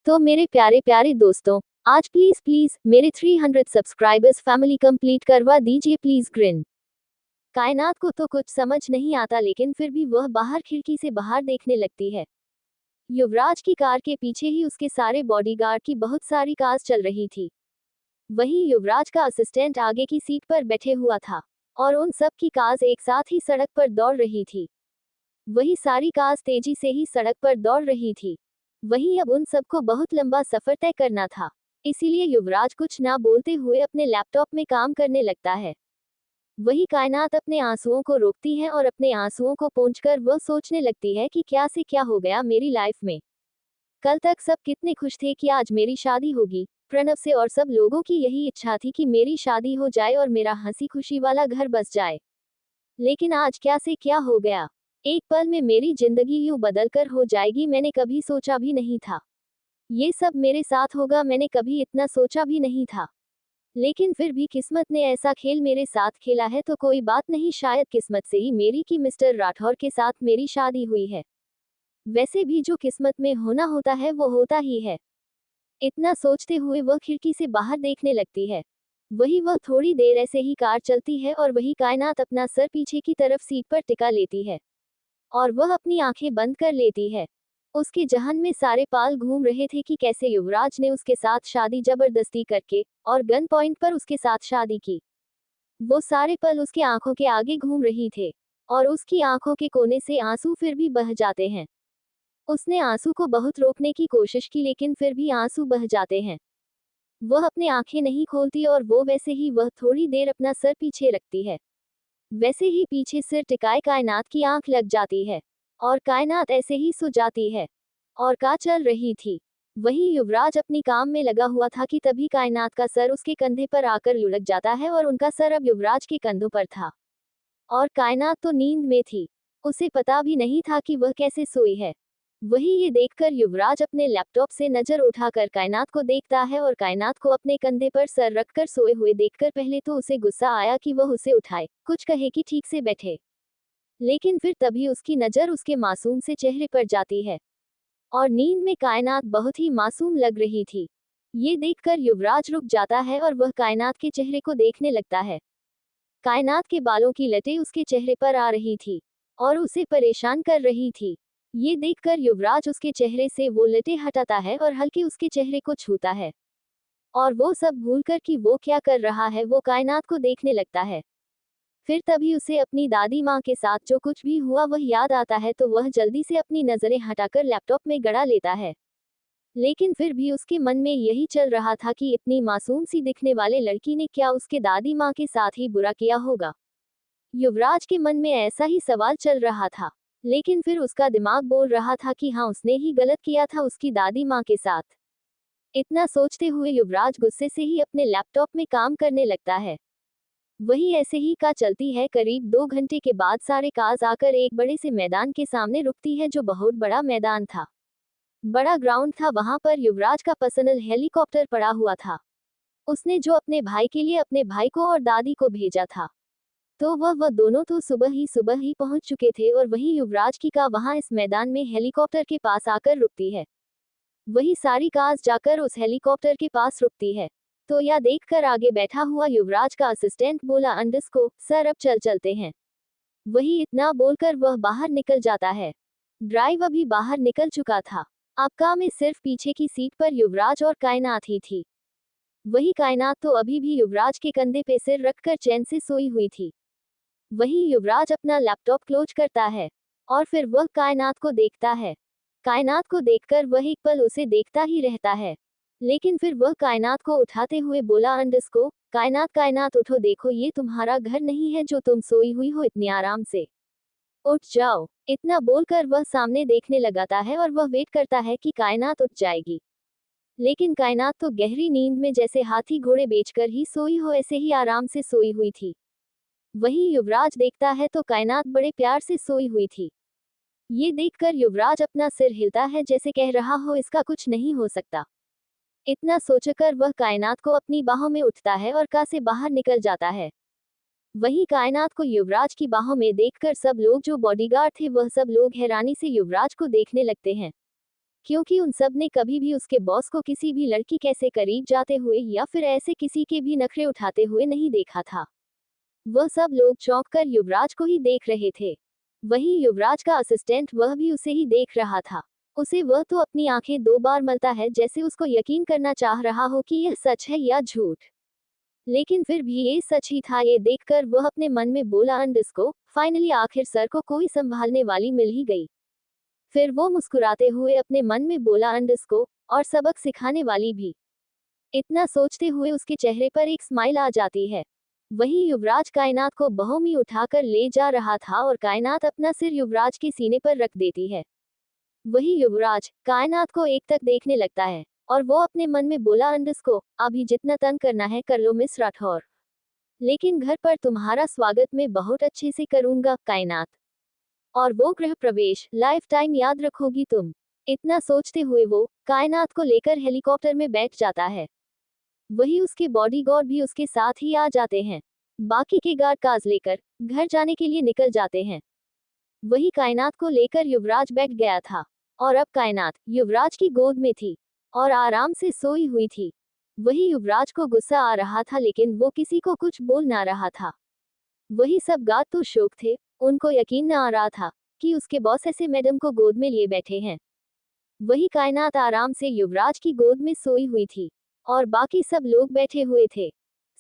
तो मेरे प्यारे प्यारे दोस्तों, आज प्लीज प्लीज मेरे 300 सब्सक्राइबर्स फैमिली कंप्लीट करवा दीजिए प्लीज ग्रिन। कायनात को तो कुछ समझ नहीं आता, लेकिन फिर भी वह बाहर खिड़की से बाहर देखने लगती है। युवराज की कार के पीछे ही उसके सारे बॉडीगार्ड की बहुत सारी कार्स चल रही थी। वहीं युवराज का असिस्टेंट आगे की सीट पर बैठे हुआ था और उन सब की कार्स एक साथ ही सड़क पर दौड़ रही थी। वही सारी कार्स तेजी से ही सड़क पर दौड़ रही थी। वहीं अब उन सबको बहुत लंबा सफर तय करना था, इसीलिए युवराज कुछ ना बोलते हुए अपने लैपटॉप में काम करने लगता है। वही कायनात अपने आंसुओं को रोकती है और अपने आंसुओं को पोंछकर वह सोचने लगती है कि क्या से क्या हो गया मेरी लाइफ में। कल तक सब कितने खुश थे कि आज मेरी शादी होगी, प्रणव से, और सब लोगों की यही इच्छा थी कि मेरी शादी हो जाए और मेरा हंसी खुशी वाला घर बस जाए। लेकिन आज क्या से क्या हो गया। एक पल में मेरी जिंदगी यूं बदलकर हो जाएगी, मैंने कभी सोचा भी नहीं था। ये सब मेरे साथ होगा, मैंने कभी इतना सोचा भी नहीं था। लेकिन फिर भी किस्मत ने ऐसा खेल मेरे साथ खेला है, तो कोई बात नहीं, शायद किस्मत से ही मेरी कि मिस्टर राठौर के साथ मेरी शादी हुई है। वैसे भी जो किस्मत में होना होता है वो होता ही है। इतना सोचते हुए वह खिड़की से बाहर देखने लगती है। वही वह थोड़ी देर ऐसे ही कार चलती है और वही कायनात अपना सर पीछे की तरफ सीट पर टिका लेती है और वह अपनी आंखें बंद कर लेती है। उसके जहन में सारे पाल घूम रहे थे कि कैसे युवराज ने उसके साथ शादी जबरदस्ती करके और गन पॉइंट पर उसके साथ शादी की। वो सारे पल उसके आंखों के आगे घूम रही थे और उसकी आंखों के कोने से आंसू फिर भी बह जाते हैं। उसने आंसू को बहुत रोकने की कोशिश की, लेकिन फिर भी आंसू बह जाते हैं। वह अपने आंखें नहीं खोलती और वो वैसे ही वह थोड़ी देर अपना सर पीछे रखती है। वैसे ही पीछे सिर टिकाए कायनात की आंख लग जाती है और कायनात ऐसे ही सो जाती है और का चल रही थी। वहीं युवराज अपनी काम में लगा हुआ था कि तभी कायनात का सर उसके कंधे पर आकर लुढ़क जाता है और उनका सर अब युवराज के कंधों पर था और कायनात तो नींद में थी। उसे पता भी नहीं था कि वह कैसे सोई है। वही ये देखकर युवराज अपने लैपटॉप से नजर उठाकर कायनात को देखता है और कायनात को अपने कंधे पर सर रखकर सोए हुए देखकर पहले तो उसे गुस्सा आया कि वह उसे उठाए, कुछ कहे कि ठीक से बैठे। लेकिन फिर तभी उसकी नजर उसके मासूम से चेहरे पर जाती है और नींद में कायनात बहुत ही मासूम लग रही थी। ये देखकर युवराज रुक जाता है और वह कायनात के चेहरे को देखने लगता है। कायनात के बालों की लटें उसके चेहरे पर आ रही थी और उसे परेशान कर रही थी। ये देखकर युवराज उसके चेहरे से वो लटें हटाता है और हल्के उसके चेहरे को छूता है और वो सब भूलकर कि वो क्या कर रहा है, वो कायनात को देखने लगता है। फिर तभी उसे अपनी दादी माँ के साथ जो कुछ भी हुआ वह याद आता है, तो वह जल्दी से अपनी नजरें हटाकर लैपटॉप में गड़ा लेता है। लेकिन फिर भी उसके मन में यही चल रहा था कि इतनी मासूम सी दिखने वाले लड़की ने क्या उसके दादी माँ के साथ ही बुरा किया होगा। युवराज के मन में ऐसा ही सवाल चल रहा था, लेकिन फिर उसका दिमाग बोल रहा था कि हाँ, उसने ही गलत किया था उसकी दादी माँ के साथ। इतना सोचते हुए युवराज गुस्से से ही अपने लैपटॉप में काम करने लगता है। वही ऐसे ही का चलती है। करीब 2 घंटे के बाद सारे कार्स आकर एक बड़े से मैदान के सामने रुकती है, जो बहुत बड़ा मैदान था, बड़ा ग्राउंड था। वहां पर युवराज का पर्सनल हेलीकॉप्टर पड़ा हुआ था। उसने जो अपने भाई के लिए अपने भाई को और दादी को भेजा था, तो वह दोनों तो सुबह ही पहुंच चुके थे और वही युवराज की कार वहां इस मैदान में हेलीकॉप्टर के पास आकर रुकती है। वही सारी कार्स जाकर उस हेलीकॉप्टर के पास रुकती है। तो यह देखकर आगे बैठा हुआ युवराज का असिस्टेंट बोला, अंडस्को सर, अब चलते हैं। वही इतना बोलकर वह बाहर निकल जाता है। ड्राइव अभी बाहर निकल चुका था। आपका में सिर्फ पीछे की सीट पर युवराज और कायनात ही थी। वही कायनात तो अभी भी युवराज के कंधे पे सिर रखकर चैन से सोई हुई थी। वही युवराज अपना लैपटॉप क्लोज करता है और फिर वह कायनात को देखता है। कायनात को देखकर वह एक पल उसे देखता ही रहता है, लेकिन फिर वह कायनात को उठाते हुए बोला, अंडस्को कायनात, कायनात उठो, देखो ये तुम्हारा घर नहीं है जो तुम सोई हुई हो इतनी आराम से। उठ जाओ। इतना बोलकर वह सामने देखने लगाता है और वह वेट करता है कि कायनात उठ जाएगी। लेकिन कायनात तो गहरी नींद में जैसे हाथी घोड़े बेचकर ही सोई हो ऐसे ही आराम से सोई हुई थी। वहीं युवराज देखता है तो कायनात बड़े प्यार से सोई हुई थी। ये देखकर युवराज अपना सिर हिलता है जैसे कह रहा हो इसका कुछ नहीं हो सकता। इतना सोचकर वह कायनात को अपनी बाहों में उठता है और कार से बाहर निकल जाता है। वहीं कायनात को युवराज की बाहों में देखकर सब लोग जो बॉडीगार्ड थे वह सब लोग हैरानी से युवराज को देखने लगते हैं क्योंकि उन सब ने कभी भी उसके बॉस को किसी भी लड़की कैसे करीब जाते हुए या फिर ऐसे किसी के भी नखरे उठाते हुए नहीं देखा था। वह सब लोग चौंक कर युवराज को ही देख रहे थे। वहीं युवराज का असिस्टेंट वह भी उसे ही देख रहा था। उसे वह तो अपनी आंखें 2 बार मलता है, जैसे उसको यकीन करना चाह रहा हो कि यह सच है या झूठ। लेकिन फिर भी ये सच ही था। ये देखकर वह अपने मन में बोला, अंडस्को, फाइनली आखिर सर को कोई संभालने वाली मिल ही गई। फिर वो मुस्कुराते हुए अपने मन में बोला, अंडस्को, और सबक सिखाने वाली भी। इतना सोचते हुए उसके चेहरे पर एक स्माइल आ जाती है। वहीं युवराज कायनात को बाहों में उठाकर ले जा रहा था और कायनात अपना सिर युवराज के सीने पर रख देती है। वही युवराज कायनात को एकटक देखने लगता है और वो अपने मन में बोला, अंडस्को, अभी जितना तंग करना है कर लो मिस राठौर, लेकिन घर पर तुम्हारा स्वागत मैं बहुत अच्छे से करूंगा कायनात, और वो गृह प्रवेश लाइफ टाइम याद रखोगी तुम। इतना सोचते हुए वो कायनात को लेकर हेलीकॉप्टर में बैठ जाता है। वही उसके बॉडीगार्ड भी उसके साथ ही आ जाते हैं। बाकी के गार्ड काज लेकर घर जाने के लिए निकल जाते हैं। वही कायनात को लेकर युवराज बैठ गया था और अब कायनात युवराज की गोद में थी और आराम से सोई हुई थी। वही युवराज को गुस्सा आ रहा था, लेकिन वो किसी को कुछ बोल ना रहा था। वही सब गार्ड तो शौक थे, उनको यकीन न आ रहा था कि उसके बॉस ऐसे मैडम को गोद में लिए बैठे हैं। वही कायनात आराम से युवराज की गोद में सोई हुई थी और बाकी सब लोग बैठे हुए थे।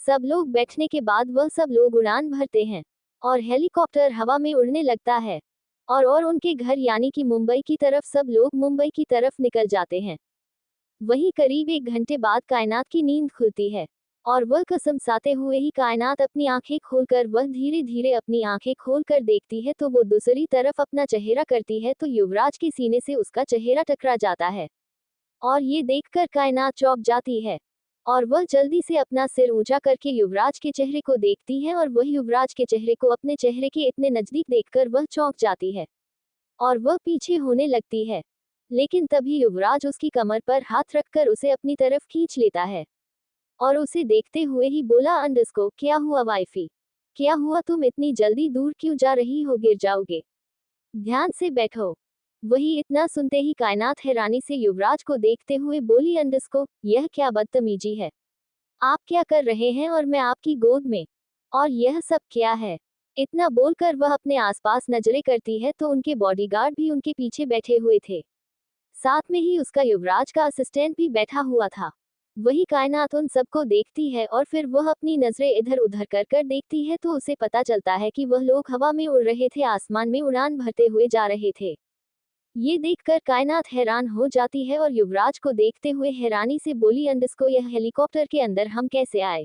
सब लोग बैठने के बाद वह सब लोग उड़ान भरते हैं और हेलीकॉप्टर हवा में उड़ने लगता है और उनके घर यानी कि मुंबई की तरफ सब लोग मुंबई की तरफ निकल जाते हैं। वहीं करीब 1 घंटे बाद कायनात की नींद खुलती है और वह कसम साते हुए ही कायनात अपनी आंखें खोलकर वह धीरे धीरे अपनी आंखें खोलकर देखती है तो वो दूसरी तरफ अपना चेहरा करती है तो युवराज के सीने से उसका चेहरा टकरा जाता है और ये देखकर कायनात चौंक जाती है और वह जल्दी से अपना सिर ऊंचा करके युवराज के चेहरे को देखती है और वह युवराज के चेहरे को अपने चेहरे के इतने नजदीक देखकर वह चौंक जाती है और वह पीछे होने लगती है। लेकिन तभी युवराज उसकी कमर पर हाथ रखकर उसे अपनी तरफ खींच लेता है और उसे देखते हुए ही बोला, अंडस्को, क्या हुआ वाइफी, क्या हुआ, तुम इतनी जल्दी दूर क्यों जा रही हो, गिर जाओगे, ध्यान से बैठो। वही इतना सुनते ही कायनात हैरानी से युवराज को देखते हुए बोली, अंडस्को, यह क्या बदतमीजी है, आप क्या कर रहे हैं और मैं आपकी गोद में, और यह सब क्या है। इतना बोलकर वह अपने आसपास नजरें करती है तो उनके बॉडीगार्ड भी उनके पीछे बैठे हुए थे, साथ में ही उसका युवराज का असिस्टेंट भी बैठा हुआ था। वही कायनात उन सबको देखती है और फिर वह अपनी नजरें इधर उधर कर कर देखती है तो उसे पता चलता है कि वह लोग हवा में उड़ रहे थे, आसमान में उड़ान भरते हुए जा रहे थे। ये देखकर कायनात हैरान हो जाती है और युवराज को देखते हुए हैरानी से बोली, अंडस्को, यह हेलीकॉप्टर के अंदर हम कैसे आए,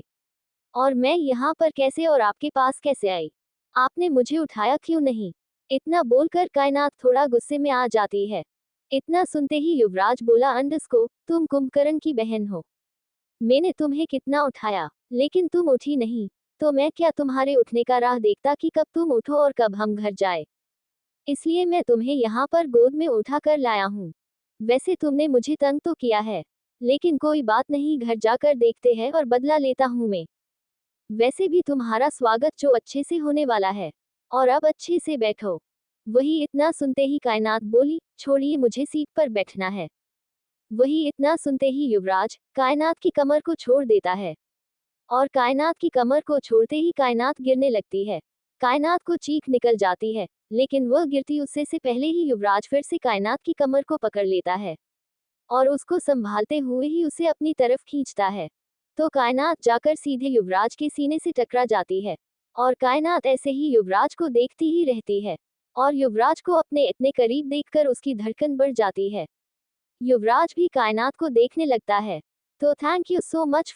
और मैं यहाँ पर कैसे और आपके पास कैसे आई, आपने मुझे उठाया क्यों नहीं। इतना बोलकर कायनात थोड़ा गुस्से में आ जाती है। इतना सुनते ही युवराज बोला, अंडस्को, तुम कुंभकर्ण की बहन हो, मैंने तुम्हें कितना उठाया लेकिन तुम उठी नहीं, तो मैं क्या तुम्हारे उठने का राह देखता कि कब तुम उठो और कब हम घर जाए, इसलिए मैं तुम्हें यहाँ पर गोद में उठा कर लाया हूँ। वैसे तुमने मुझे तंग तो किया है, लेकिन कोई बात नहीं, घर जाकर देखते हैं और बदला लेता हूँ मैं। वैसे भी तुम्हारा स्वागत जो अच्छे से होने वाला है, और अब अच्छे से बैठो। वही इतना सुनते ही कायनात बोली, छोड़िए, मुझे सीट पर बैठना है। वही इतना सुनते ही युवराज कायनात की कमर को छोड़ देता है और कायनात की कमर को छोड़ते ही कायनात गिरने लगती है। कायनात को चीख निकल जाती है, लेकिन वह गिरती उससे से पहले ही युवराज फिर से कायनात की कमर को पकड़ लेता है और उसको संभालते हुए ही उसे अपनी तरफ खींचता है। तो कायनात जाकर सीधे युवराज के सीने से टकरा जाती है और कायनात ऐसे ही युवराज को देखती ही रहती है और युवराज को अपने इतने करीब देखकर उसकी धड़कन बढ़ जाती है। युवराज भी कायनात को देखने लगता है। तो थैंक यू सो मच